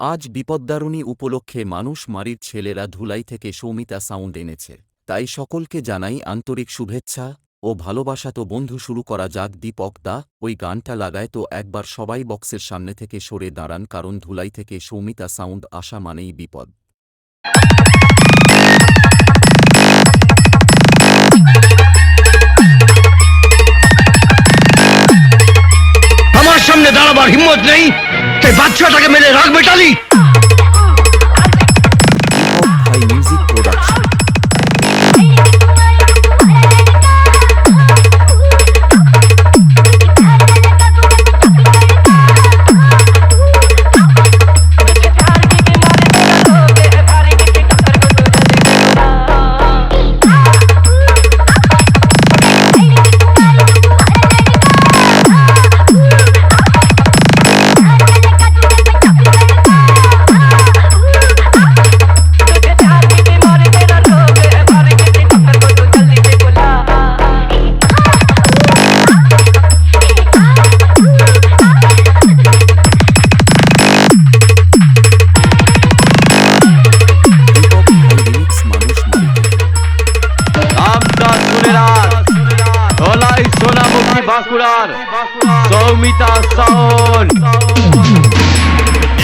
আজ বিপদ্দারুণী উপলক্ষে মানুষ মারির ছেলেরা ধুলাই থেকে সৌমিতা সাউন্ড এনেছে। তাই সকলকে জানাই আন্তরিক শুভেচ্ছা ও ভালোবাসা। তো বন্ধু, শুরু করা যাক। দীপক দা, ওই গানটা লাগায় তো একবার। সবাই বক্সের সামনে থেকে সরে দাঁড়ান, কারণ ধুলাই থেকে সৌমিতা সাউন্ড আসা মানেই বিপদ। আমার সামনে দাঁড়াবার হিম্মত নেই, তাই বাচ্চাটাকে মেরে রাখবে টালি। দীপক ভাই মিউজিক প্রোডাকশন। সোনামুখী বাঁকুড়ার সৌমিতা সাউন্ড।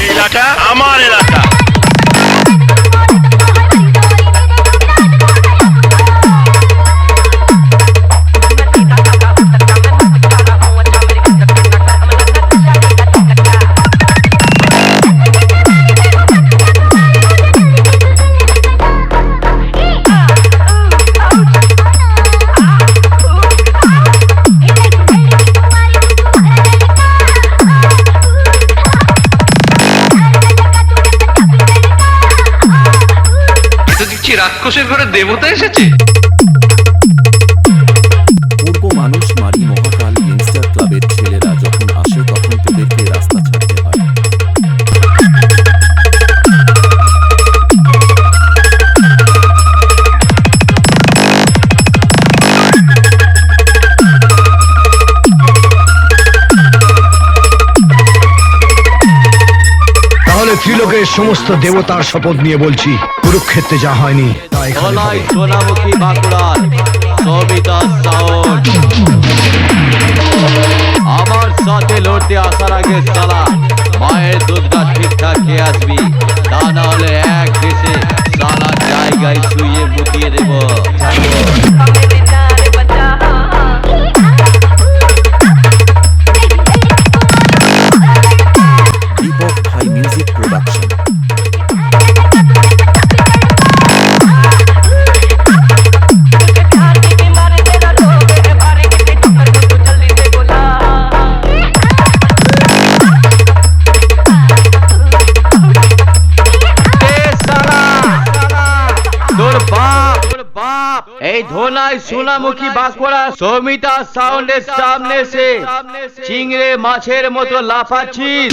এলাকা আমার এলাকা। রাক্ষসের ঘরে দেবতা এসেছে। পূর্ব মানুষ মারি মহাকাল গ্যাংস্টার ক্লাবের ছেলেরা যখন আসে তখন তাদেরকে রাস্তা ছাড়তে হয়। তাহলে ত্রিলোকের সমস্ত দেবতার শপথ নিয়ে বলছি, কুরুক্ষেত্রে যা হয়নি তা এখানে হবে। সোনামুখী বাঁকুড়ার সৌমিতা সাউন্ড। আমার সাথে লড়তে আসার আগে সালা মায়ের দুধটা ঠিকঠাক খেয়ে আসবি, তা না হলে এক দেশে সালা জায়গায় শুয়ে মুতিয়ে দেব। দীপক ভাই মিউজিক প্রোডাকশন। এই ধোলাই সোনামুখী বাঁকুড়া সৌমিতা সাউন্ডের সামনে সে চিংড়ে মাছের মতো লাফাচ্ছিস।